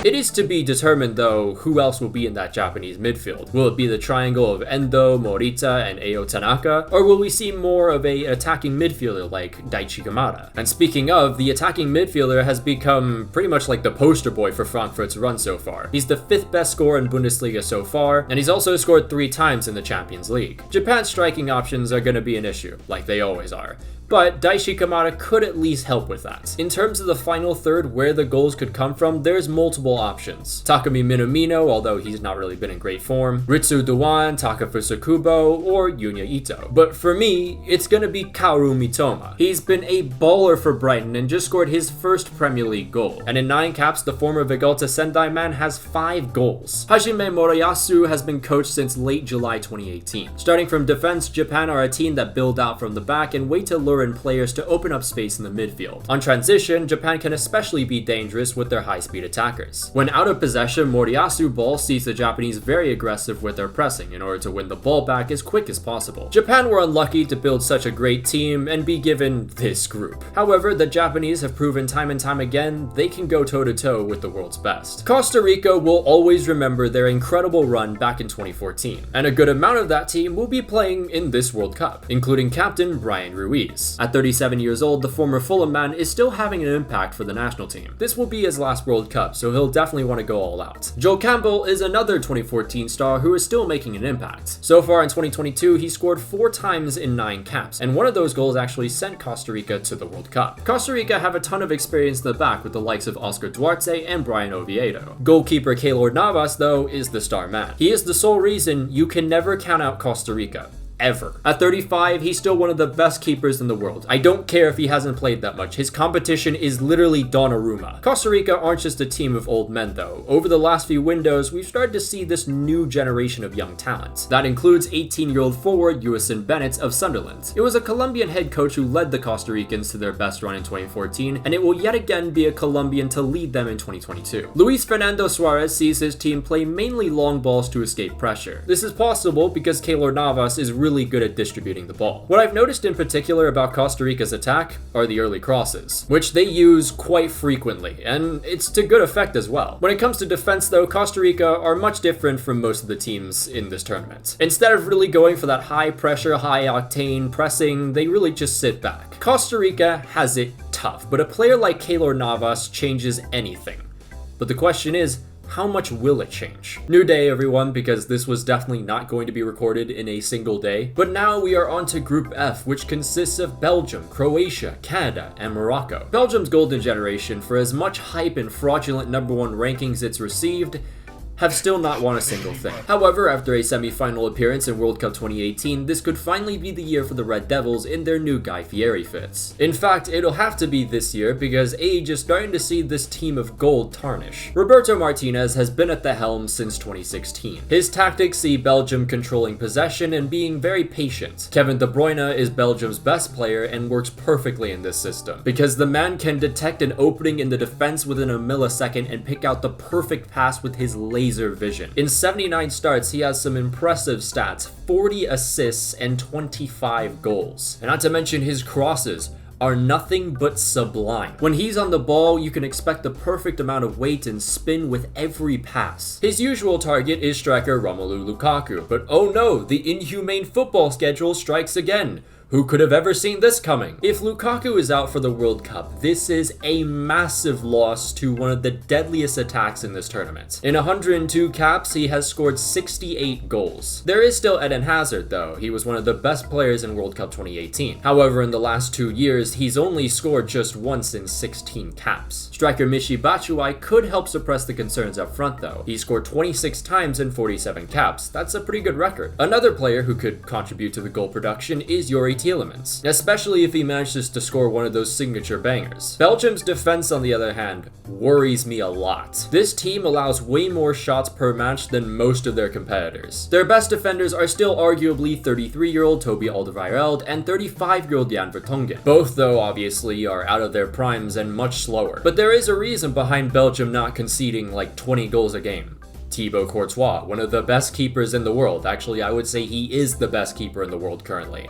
It is to be determined though who else will be in that Japanese midfield. Will it be the triangle of Endo, Morita, and Eo Tanaka? Or will we see more of an attacking midfielder like Daichi Kamada? And speaking of, the attacking midfielder has become pretty much like the poster boy for Frankfurt's run so far. He's the 5th best scorer in Bundesliga so far, and he's also scored 3 times in the Champions League. Japan's striking options are going to be an issue, like they always are. But Daichi Kamada could at least help with that. In terms of the final third where the goals could come from, there's multiple options. Takumi Minamino, although he's not really been in great form, Ritsu Dewan, Takafusa Kubo, or Yunya Ito. But for me, it's gonna be Kaoru Mitoma. He's been a baller for Brighton and just scored his first Premier League goal. And in 9 caps, the former Vegalta Sendai man has 5 goals. Hajime Murayasu has been coached since late July 2018. Starting from defense, Japan are a team that build out from the back and wait to lure in players to open up space in the midfield. On transition, Japan can especially be dangerous with their high-speed attackers. When out of possession, Moriyasu ball sees the Japanese very aggressive with their pressing in order to win the ball back as quick as possible. Japan were unlucky to build such a great team and be given this group. However, the Japanese have proven time and time again they can go toe-to-toe with the world's best. Costa Rica will always remember their incredible run back in 2014, and a good amount of that team will be playing in this World Cup, including captain Brian Ruiz. At 37 years old, the former Fulham man is still having an impact for the national team. This will be his last World Cup, so he'll definitely want to go all out. Joel Campbell is another 2014 star who is still making an impact. So far in 2022, he scored 4 times in 9 caps, and one of those goals actually sent Costa Rica to the World Cup. Costa Rica have a ton of experience in the back with the likes of Oscar Duarte and Brian Oviedo. Goalkeeper Keylor Navas, though, is the star man. He is the sole reason you can never count out Costa Rica. ever. At 35, he's still one of the best keepers in the world. I don't care if he hasn't played that much. His competition is literally Donnarumma. Costa Rica aren't just a team of old men though. Over the last few windows, we've started to see this new generation of young talent. That includes 18-year-old forward Usain Bennett of Sunderland. It was a Colombian head coach who led the Costa Ricans to their best run in 2014, and it will yet again be a Colombian to lead them in 2022. Luis Fernando Suarez sees his team play mainly long balls to escape pressure. This is possible because Keylor Navas is really good at distributing the ball. What I've noticed in particular about Costa Rica's attack are the early crosses, which they use quite frequently, and it's to good effect as well. When it comes to defense though, Costa Rica are much different from most of the teams in this tournament. Instead of really going for that high pressure, high octane pressing, they really just sit back. Costa Rica has it tough, but a player like Keylor Navas changes anything. But the question is, how much will it change? New day everyone, because this was definitely not going to be recorded in a single day. But now we are on to Group F, which consists of Belgium, Croatia, Canada, and Morocco. Belgium's golden generation, for as much hype and fraudulent #1 rankings it's received, have still not won a single thing. However, after a semi-final appearance in World Cup 2018, this could finally be the year for the Red Devils in their new Guy Fieri fits. In fact, it'll have to be this year because age is starting to see this team of gold tarnish. Roberto Martinez has been at the helm since 2016. His tactics see Belgium controlling possession and being very patient. Kevin De Bruyne is Belgium's best player and works perfectly in this system because the man can detect an opening in the defense within a millisecond and pick out the perfect pass with his laser vision. In 79 starts, he has some impressive stats, 40 assists and 25 goals. And not to mention his crosses are nothing but sublime. When he's on the ball, you can expect the perfect amount of weight and spin with every pass. His usual target is striker Romelu Lukaku, but oh no, the inhumane football schedule strikes again. Who could have ever seen this coming? If Lukaku is out for the World Cup, this is a massive loss to one of the deadliest attacks in this tournament. In 102 caps, he has scored 68 goals. There is still Eden Hazard though. He was one of the best players in World Cup 2018. However, in the last 2 years, he's only scored just once in 16 caps. Striker Michy Batshuayi could help suppress the concerns up front though. He scored 26 times in 47 caps. That's a pretty good record. Another player who could contribute to the goal production is Yuri Tielemans, especially if he manages to score one of those signature bangers. Belgium's defense, on the other hand, worries me a lot. This team allows way more shots per match than most of their competitors. Their best defenders are still arguably 33-year-old Toby Alderweireld and 35-year-old Jan Vertonghen. Both, though, obviously, are out of their primes and much slower. But there is a reason behind Belgium not conceding like 20 goals a game. Thibaut Courtois, one of the best keepers in the world. Actually, I would say he is the best keeper in the world currently.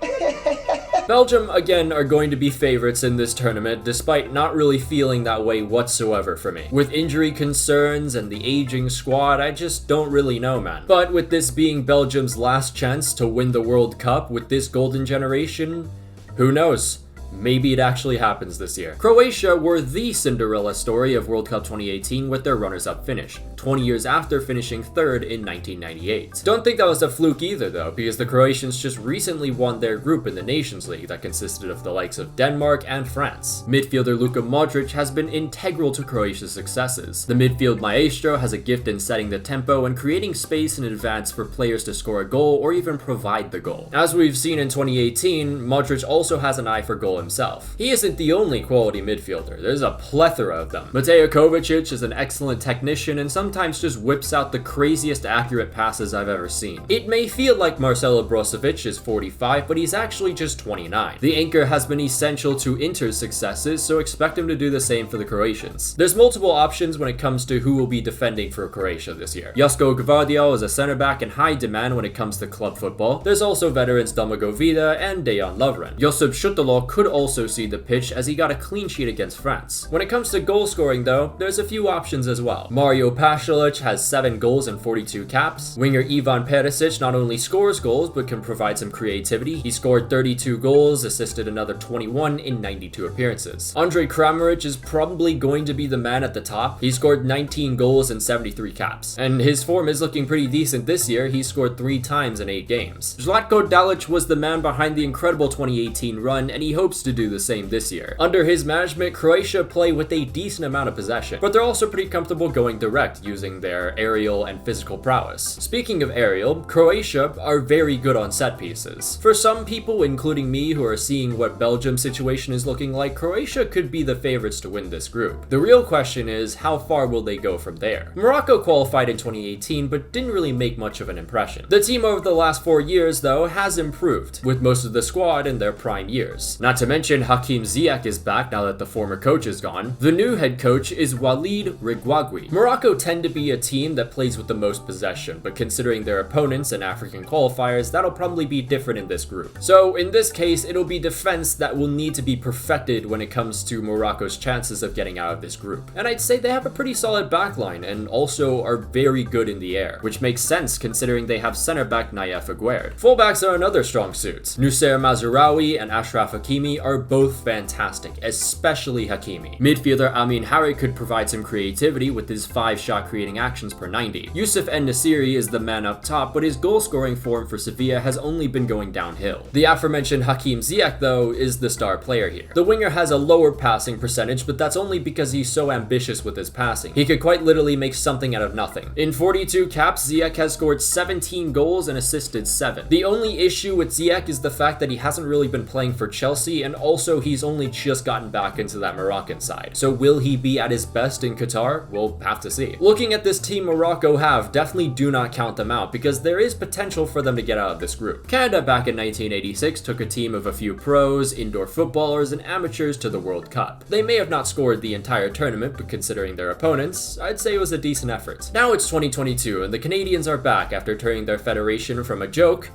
Belgium, again, are going to be favorites in this tournament, despite not really feeling that way whatsoever for me. With injury concerns and the aging squad, I just don't really know, man. But with this being Belgium's last chance to win the World Cup with this golden generation, who knows? Maybe it actually happens this year. Croatia were the Cinderella story of World Cup 2018 with their runners-up finish, 20 years after finishing third in 1998. Don't think that was a fluke either though, because the Croatians just recently won their group in the Nations League that consisted of the likes of Denmark and France. Midfielder Luka Modric has been integral to Croatia's successes. The midfield maestro has a gift in setting the tempo and creating space in advance for players to score a goal or even provide the goal. As we've seen in 2018, Modric also has an eye for goal himself. He isn't the only quality midfielder, there's a plethora of them. Mateo Kovacic is an excellent technician and sometimes just whips out the craziest accurate passes I've ever seen. It may feel like Marcelo Brozovic is 45, but he's actually just 29. The anchor has been essential to Inter's successes, so expect him to do the same for the Croatians. There's multiple options when it comes to who will be defending for Croatia this year. Josko Gvardiol is a center back in high demand when it comes to club football. There's also veterans Domago Vida and Dejan Lovren. Josip Šutalo could also see the pitch as he got a clean sheet against France. When it comes to goal scoring though, there's a few options as well. Mario Pasalic has 7 goals and 42 caps. Winger Ivan Perisic not only scores goals but can provide some creativity. He scored 32 goals, assisted another 21 in 92 appearances. Andre Kramaric is probably going to be the man at the top. He scored 19 goals and 73 caps. And his form is looking pretty decent this year. He scored 3 times in 8 games. Zlatko Dalic was the man behind the incredible 2018 run, and he hopes hopes to do the same this year. Under his management, Croatia play with a decent amount of possession, but they're also pretty comfortable going direct using their aerial and physical prowess. Speaking of aerial, Croatia are very good on set pieces. For some people, including me, who are seeing what Belgium's situation is looking like, Croatia could be the favorites to win this group. The real question is, how far will they go from there? Morocco qualified in 2018, but didn't really make much of an impression. The team over the last 4 years, though, has improved, with most of the squad in their prime years. Not to mention, Hakim Ziyech is back now that the former coach is gone. The new head coach is Walid Regragui. Morocco tend to be a team that plays with the most possession, but considering their opponents and African qualifiers, that'll probably be different in this group. So in this case, it'll be defense that will need to be perfected when it comes to Morocco's chances of getting out of this group. And I'd say they have a pretty solid backline and also are very good in the air, which makes sense considering they have center back Nayef Aguerd. Fullbacks are another strong suit. Nusser Mazraoui and Ashraf Hakimi are both fantastic, especially Hakimi. Midfielder Amin Harit could provide some creativity with his 5-shot creating actions per 90. Youssef En-Nesyri is the man up top, but his goal-scoring form for Sevilla has only been going downhill. The aforementioned Hakim Ziyech, though, is the star player here. The winger has a lower passing percentage, but that's only because he's so ambitious with his passing. He could quite literally make something out of nothing. In 42 caps, Ziyech has scored 17 goals and assisted 7. The only issue with Ziyech is the fact that he hasn't really been playing for Chelsea, and also he's only just gotten back into that Moroccan side. So will he be at his best in Qatar? We'll have to see. Looking at this team Morocco have, definitely do not count them out, because there is potential for them to get out of this group. Canada back in 1986 took a team of a few pros, indoor footballers, and amateurs to the World Cup. They may have not scored the entire tournament, but considering their opponents, I'd say it was a decent effort. Now it's 2022, and the Canadians are back after turning their federation from a joke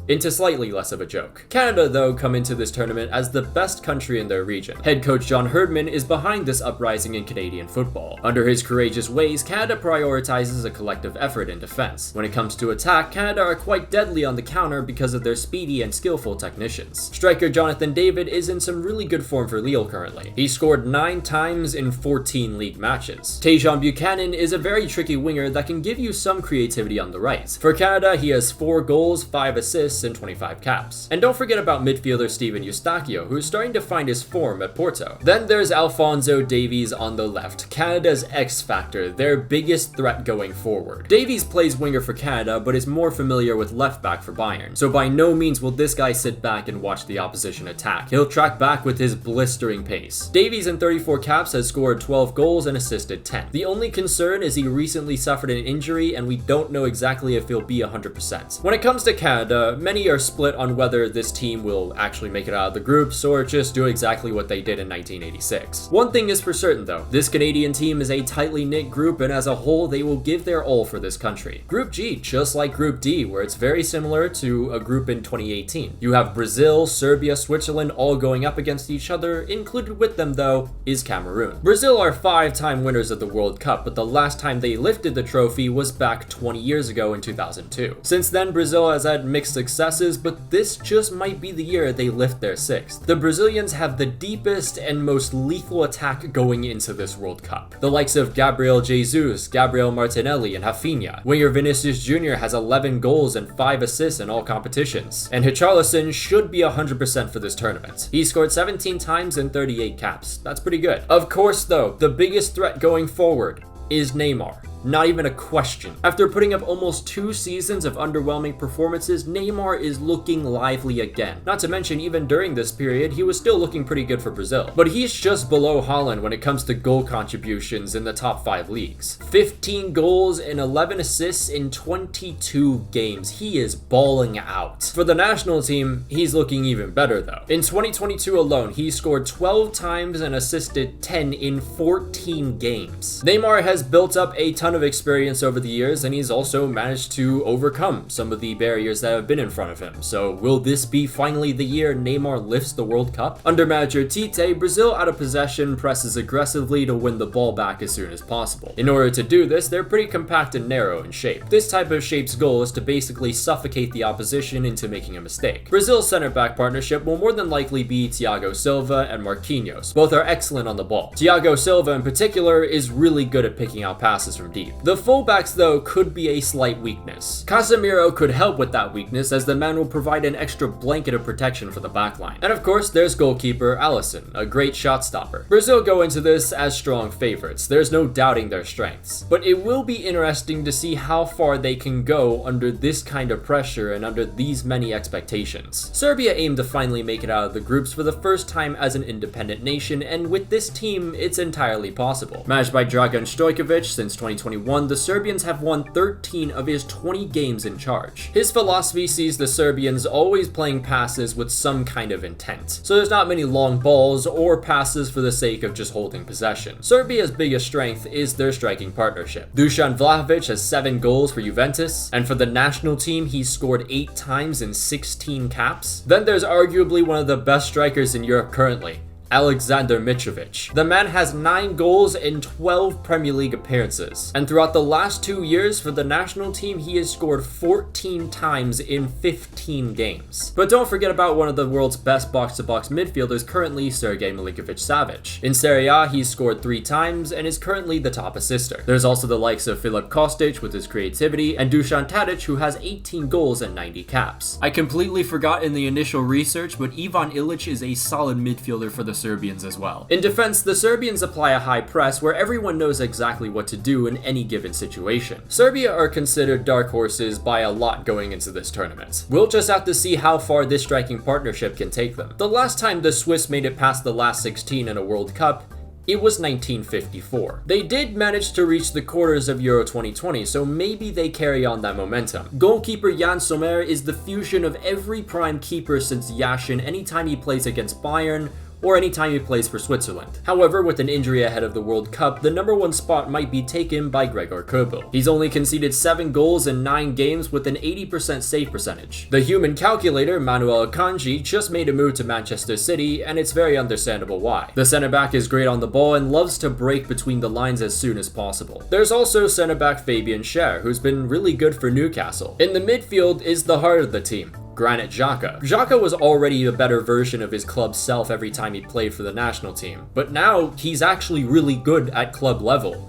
into slightly less of a joke. Canada, though, come into this tournament as the best country in their region. Head coach John Herdman is behind this uprising in Canadian football. Under his courageous ways, Canada prioritizes a collective effort in defense. When it comes to attack, Canada are quite deadly on the counter because of their speedy and skillful technicians. Striker Jonathan David is in some really good form for Lille currently. He scored 9 times in 14 league matches. Tajon Buchanan is a very tricky winger that can give you some creativity on the right. For Canada, he has 4 goals, 5 assists, and 25 caps. And don't forget about midfielder Steven Eustachio, who is starting to find his form at Porto. Then there's Alphonso Davies on the left, Canada's X factor, their biggest threat going forward. Davies plays winger for Canada, but is more familiar with left back for Bayern, so by no means will this guy sit back and watch the opposition attack. He'll track back with his blistering pace. Davies in 34 caps has scored 12 goals and assisted 10. The only concern is he recently suffered an injury and we don't know exactly if he'll be 100%. When it comes to Canada, many are split on whether this team will actually make it out of the groups or just do exactly what they did in 1986. One thing is for certain though, this Canadian team is a tightly knit group and as a whole they will give their all for this country. Group G, just like Group D, where it's very similar to a group in 2018. You have Brazil, Serbia, Switzerland all going up against each other. Included with them though is Cameroon. Brazil are 5-time winners of the World Cup, but the last time they lifted the trophy was back 20 years ago in 2002. Since then, Brazil has had mixed successes, but this just might be the year they lift their 6th. The Brazilians have the deepest and most lethal attack going into this World Cup. The likes of Gabriel Jesus, Gabriel Martinelli, and Rafinha. Winger Vinicius Jr. has 11 goals and 5 assists in all competitions. And Richarlison should be 100% for this tournament. He scored 17 times in 38 caps. That's pretty good. Of course though, the biggest threat going forward is Neymar. Not even a question. After putting up almost 2 seasons of underwhelming performances, Neymar is looking lively again. Not to mention, even during this period, he was still looking pretty good for Brazil. But he's just below Haaland when it comes to goal contributions in the top 5 leagues. 15 goals and 11 assists in 22 games. He is balling out. For the national team, he's looking even better though. In 2022 alone, he scored 12 times and assisted 10 in 14 games. Neymar has built up a ton of experience over the years, and he's also managed to overcome some of the barriers that have been in front of him. So will this be finally the year Neymar lifts the World Cup? Under manager Tite, Brazil out of possession presses aggressively to win the ball back as soon as possible. In order to do this, they're pretty compact and narrow in shape. This type of shape's goal is to basically suffocate the opposition into making a mistake. Brazil's center back partnership will more than likely be Thiago Silva and Marquinhos. Both are excellent on the ball. Thiago Silva in particular is really good at picking out passes from deep. deep. The fullbacks though could be a slight weakness. Casemiro could help with that weakness as the man will provide an extra blanket of protection for the backline. And of course there's goalkeeper Alisson, a great shot stopper. Brazil go into this as strong favorites, there's no doubting their strengths. But it will be interesting to see how far they can go under this kind of pressure and under these many expectations. Serbia aim to finally make it out of the groups for the first time as an independent nation, and with this team it's entirely possible. Managed by Dragan Stojkovic since 2021, the Serbians have won 13 of his 20 games in charge. His philosophy sees the Serbians always playing passes with some kind of intent, so there's not many long balls or passes for the sake of just holding possession. Serbia's biggest strength is their striking partnership. Dusan Vlahovic has 7 goals for Juventus, and for the national team he's scored 8 times in 16 caps. Then there's arguably one of the best strikers in Europe currently, Alexander Mitrovic. The man has 9 goals in 12 Premier League appearances, and throughout the last 2 years for the national team he has scored 14 times in 15 games. But don't forget about one of the world's best box-to-box midfielders currently, Sergej Milinkovic-Savic. In Serie A he's scored 3 times and is currently the top assister. There's also the likes of Filip Kostic with his creativity, and Dusan Tadic who has 18 goals and 90 caps. I completely forgot in the initial research, but Ivan Ilic is a solid midfielder for the Serbians as well. In defense, the Serbians apply a high press where everyone knows exactly what to do in any given situation. Serbia are considered dark horses by a lot going into this tournament. We'll just have to see how far this striking partnership can take them. The last time the Swiss made it past the last 16 in a World Cup, it was 1954. They did manage to reach the quarters of Euro 2020, so maybe they carry on that momentum. Goalkeeper Jan Sommer is the fusion of every prime keeper since Yashin anytime he plays against Bayern or anytime he plays for Switzerland. However, with an injury ahead of the World Cup, the #1 spot might be taken by Gregor Kobel. He's only conceded 7 goals in 9 games with an 80% save percentage. The human calculator, Manuel Akanji, just made a move to Manchester City, and it's very understandable why. The centre-back is great on the ball and loves to break between the lines as soon as possible. There's also centre-back Fabian Schär, who's been really good for Newcastle. In the midfield is the heart of the team, Granit Xhaka. Xhaka was already a better version of his club self every time he played for the national team, but now he's actually really good at club level.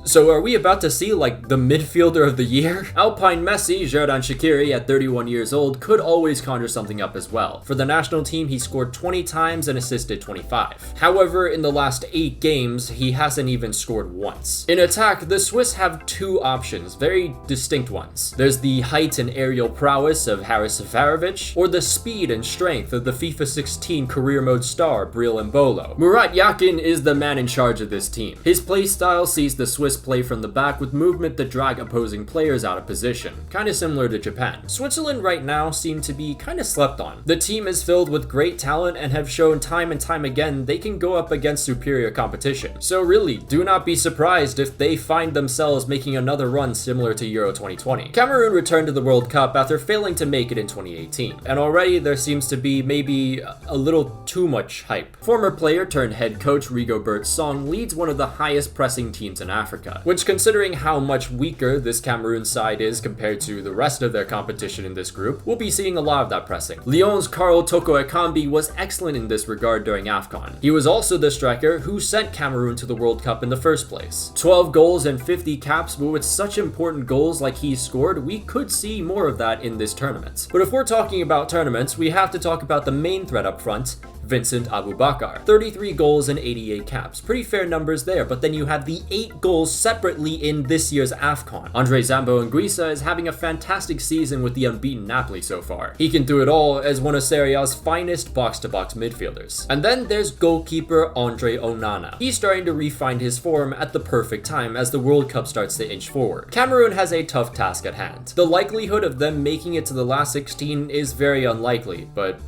So are we about to see like the midfielder of the year? Alpine Messi, Xherdan Shaqiri at 31 years old, could always conjure something up as well. For the national team, he scored 20 times and assisted 25. However, in the last 8 games, he hasn't even scored once. In attack, the Swiss have 2 options, very distinct ones. There's the height and aerial prowess of Haris Seferovic, or the speed and strength of the FIFA 16 career mode star Breel Embolo. Murat Yakin is the man in charge of this team. His play style sees the Swiss play from the back with movement that drag opposing players out of position, kinda similar to Japan. Switzerland right now seem to be kinda slept on. The team is filled with great talent and have shown time and time again they can go up against superior competition. So really, do not be surprised if they find themselves making another run similar to Euro 2020. Cameroon returned to the World Cup after failing to make it in 2018, and already there seems to be maybe a little too much hype. Former player turned head coach Rigobert Song leads one of the highest pressing teams in Africa, which, considering how much weaker this Cameroon side is compared to the rest of their competition in this group, we'll be seeing a lot of that pressing. Lyon's Karl Toko Ekambi was excellent in this regard during AFCON. He was also the striker who sent Cameroon to the World Cup in the first place. 12 goals and 50 caps, but with such important goals like he scored, we could see more of that in this tournament. But if we're talking about tournaments, we have to talk about the main threat up front, Vincent Aboubakar. 33 goals and 88 caps. Pretty fair numbers there, but then you have the 8 goals separately in this year's AFCON. Andre Zambo Anguissa is having a fantastic season with the unbeaten Napoli so far. He can do it all as one of Serie A's finest box-to-box midfielders. And then there's goalkeeper Andre Onana. He's starting to refine his form at the perfect time as the World Cup starts to inch forward. Cameroon has a tough task at hand. The likelihood of them making it to the last 16 is very unlikely, but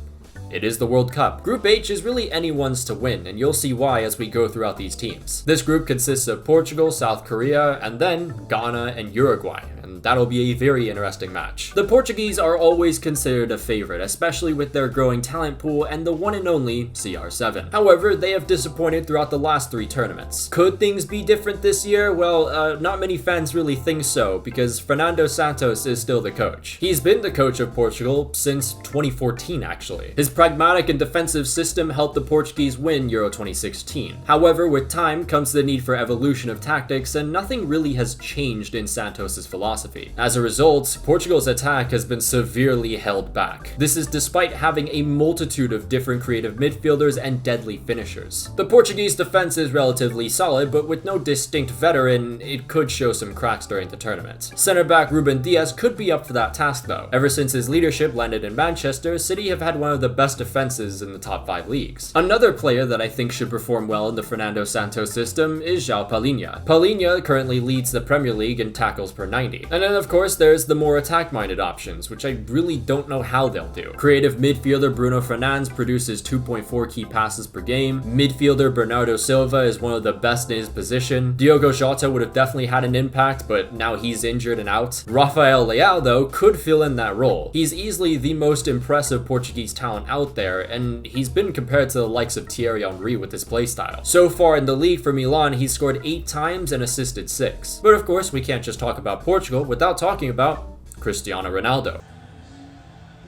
it is the World Cup. Group H is really anyone's to win, and you'll see why as we go throughout these teams. This group consists of Portugal, South Korea, and then Ghana and Uruguay. And and that'll be a very interesting match. The Portuguese are always considered a favorite, especially with their growing talent pool and the one and only CR7. However, they have disappointed throughout the last 3 tournaments. Could things be different this year? Well, not many fans really think so, because Fernando Santos is still the coach. He's been the coach of Portugal since 2014, actually. His pragmatic and defensive system helped the Portuguese win Euro 2016. However, with time comes the need for evolution of tactics, and nothing really has changed in Santos's philosophy. As a result, Portugal's attack has been severely held back. This is despite having a multitude of different creative midfielders and deadly finishers. The Portuguese defense is relatively solid, but with no distinct veteran, it could show some cracks during the tournament. Center back Ruben Dias could be up for that task though. Ever since his leadership landed in Manchester, City have had one of the best defenses in the top 5 leagues. Another player that I think should perform well in the Fernando Santos system is João Palhinha. Palhinha currently leads the Premier League in tackles per 90. And then of course there's the more attack-minded options, which I really don't know how they'll do. Creative midfielder Bruno Fernandes produces 2.4 key passes per game. Midfielder Bernardo Silva is one of the best in his position. Diogo Jota would have definitely had an impact, but now he's injured and out. Rafael Leao, though, could fill in that role. He's easily the most impressive Portuguese talent out there, and he's been compared to the likes of Thierry Henry with his playstyle. So far in the league for Milan, he's scored 8 times and assisted 6. But of course, we can't just talk about Portugal without talking about Cristiano Ronaldo.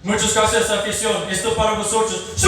Muchas gracias, afición. Esto para vosotros.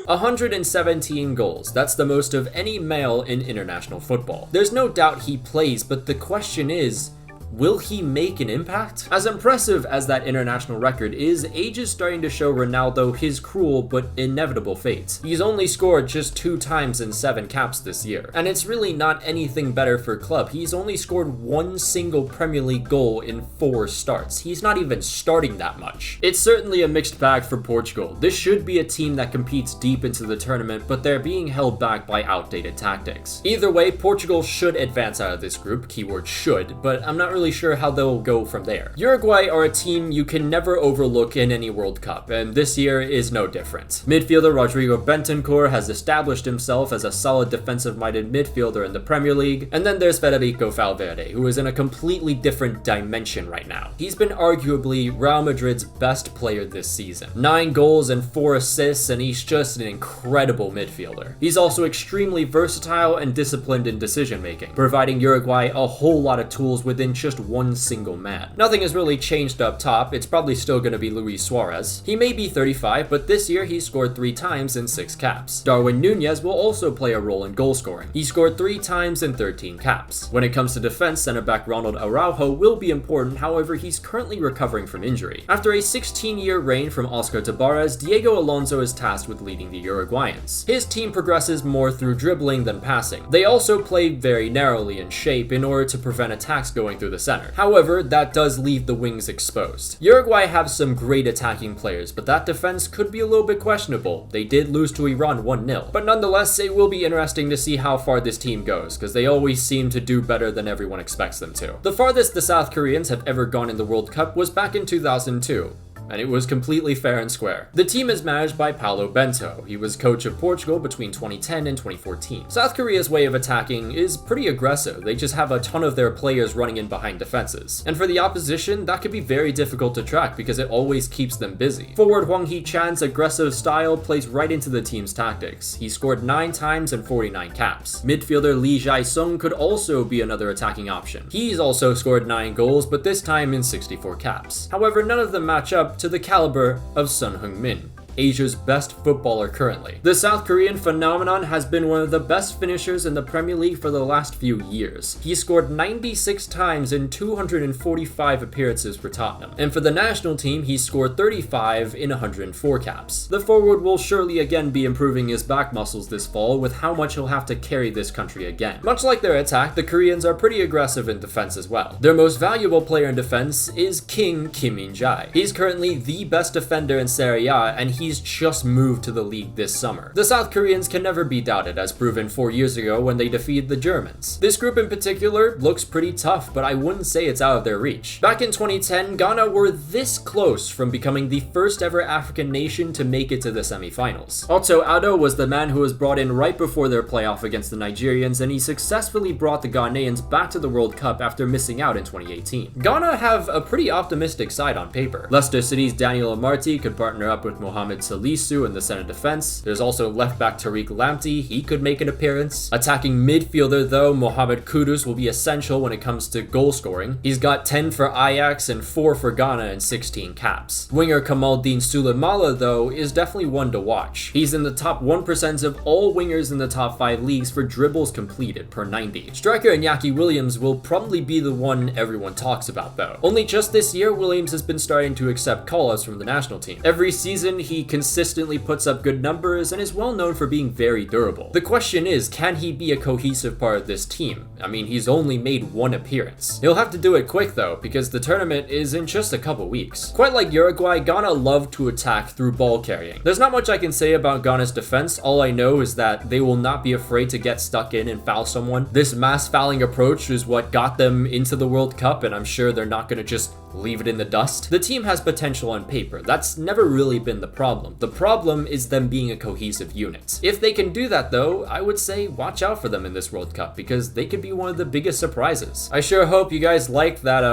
117 goals, that's the most of any male in international football. There's no doubt he plays, but the question is, will he make an impact? As impressive as that international record is, age is starting to show Ronaldo his cruel but inevitable fate. He's only scored just 2 times in 7 caps this year, and it's really not anything better for club. He's only scored 1 single Premier League goal in 4 starts. He's not even starting that much. It's certainly a mixed bag for Portugal. This should be a team that competes deep into the tournament, but they're being held back by outdated tactics. Either way, Portugal should advance out of this group, keyword should, but I'm not really sure how they'll go from there. Uruguay are a team you can never overlook in any World Cup, and this year is no different. Midfielder Rodrigo Bentancur has established himself as a solid defensive-minded midfielder in the Premier League, and then there's Federico Valverde, who is in a completely different dimension right now. He's been arguably Real Madrid's best player this season. 9 goals and 4 assists, and he's just an incredible midfielder. He's also extremely versatile and disciplined in decision-making, providing Uruguay a whole lot of tools within just one single man. Nothing has really changed up top. It's probably still going to be Luis Suarez. He may be 35, but this year he scored 3 times in 6 caps. Darwin Núñez will also play a role in goal scoring. He scored 3 times in 13 caps. When it comes to defense, center-back Ronald Araujo will be important, however he's currently recovering from injury. After a 16-year reign from Oscar Tabarez, Diego Alonso is tasked with leading the Uruguayans. His team progresses more through dribbling than passing. They also play very narrowly in shape in order to prevent attacks going through the center. However, that does leave the wings exposed. Uruguay have some great attacking players, but that defense could be a little bit questionable. They did lose to Iran 1-0. But nonetheless, it will be interesting to see how far this team goes, because they always seem to do better than everyone expects them to. The farthest the South Koreans have ever gone in the World Cup was back in 2002. And it was completely fair and square. The team is managed by Paulo Bento. He was coach of Portugal between 2010 and 2014. South Korea's way of attacking is pretty aggressive. They just have a ton of their players running in behind defenses. And for the opposition, that could be very difficult to track because it always keeps them busy. Forward Hwang Hee-chan's aggressive style plays right into the team's tactics. He scored 9 times and 49 caps. Midfielder Lee Jae-sung could also be another attacking option. He's also scored 9 goals, but this time in 64 caps. However, none of them match up to the caliber of Son Heung-min, Asia's best footballer currently. The South Korean phenomenon has been one of the best finishers in the Premier League for the last few years. He scored 96 times in 245 appearances for Tottenham. And for the national team, he scored 35 in 104 caps. The forward will surely again be improving his back muscles this fall with how much he'll have to carry this country again. Much like their attack, the Koreans are pretty aggressive in defense as well. Their most valuable player in defense is King Kim Min-jae. He's currently the best defender in Serie A, and he he's just moved to the league this summer. The South Koreans can never be doubted, as proven 4 years ago when they defeated the Germans. This group in particular looks pretty tough, but I wouldn't say it's out of their reach. Back in 2010, Ghana were this close from becoming the first ever African nation to make it to the semifinals. Otto Addo was the man who was brought in right before their playoff against the Nigerians, and he successfully brought the Ghanaians back to the World Cup after missing out in 2018. Ghana have a pretty optimistic side on paper. Leicester City's Daniel Amartey could partner up with Mohamed Salisu in the center defense. There's also left back Tariq Lamptey, he could make an appearance. Attacking midfielder though, Mohamed Kudus will be essential when it comes to goal scoring. He's got 10 for Ajax and 4 for Ghana and 16 caps. Winger Kamaldeen Sulemala though is definitely one to watch. He's in the top 1% of all wingers in the top 5 leagues for dribbles completed per 90. Striker Iñaki Williams will probably be the one everyone talks about though. Only just this year, Williams has been starting to accept call-ups from the national team. Every season, he consistently puts up good numbers and is well known for being very durable. The question is, can he be a cohesive part of this team? I mean, he's only made 1 appearance. He'll have to do it quick though, because the tournament is in just a couple weeks. Quite like Uruguay, Ghana love to attack through ball carrying. There's not much I can say about Ghana's defense. All I know is that they will not be afraid to get stuck in and foul someone. This mass fouling approach is what got them into the World Cup, and I'm sure they're not going to just leave it in the dust. The team has potential on paper. That's never really been the problem. The problem is them being a cohesive unit. If they can do that though, I would say watch out for them in this World Cup, because they could be one of the biggest surprises. I sure hope you guys liked that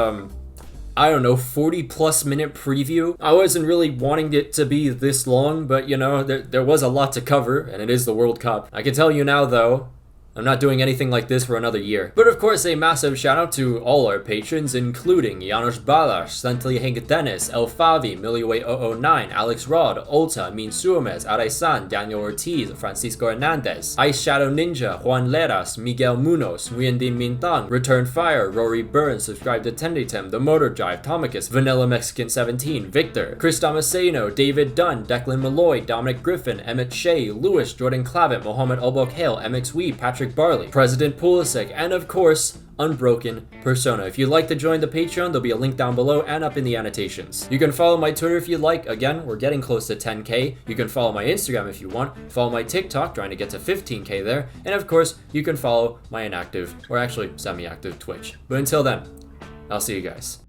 I don't know, 40+ minute preview. I wasn't really wanting it to be this long, but you know, there was a lot to cover, and it is the World Cup. I can tell you now though, I'm not doing anything like this for another year. But of course, a massive shout out to all our patrons, including Janos Balas, Santley Hengetenis, El Favi, Miliway009, Alex Rod, Olta, Min Suomes, Araisan, Daniel Ortiz, Francisco Hernandez, Ice Shadow Ninja, Juan Leras, Miguel Munoz, Muyendin Mintang, Return Fire, Rory Burns, Subscribe to Tenditem, The Motor Drive, Tomicus, Vanilla Mexican 17, Victor, Chris Damasceno, David Dunn, Declan Malloy, Dominic Griffin, Emmett Shea, Lewis, Jordan Clavitt, Mohamed Obok Hale, MXW, Patrick Barley, President Pulisic, and of course, Unbroken Persona. If you'd like to join the Patreon, there'll be a link down below and up in the annotations. You can follow my Twitter if you'd like. Again, we're getting close to 10K. You can follow my Instagram if you want. Follow my TikTok, trying to get to 15K there. And of course, you can follow my inactive, or actually semi-active Twitch. But until then, I'll see you guys.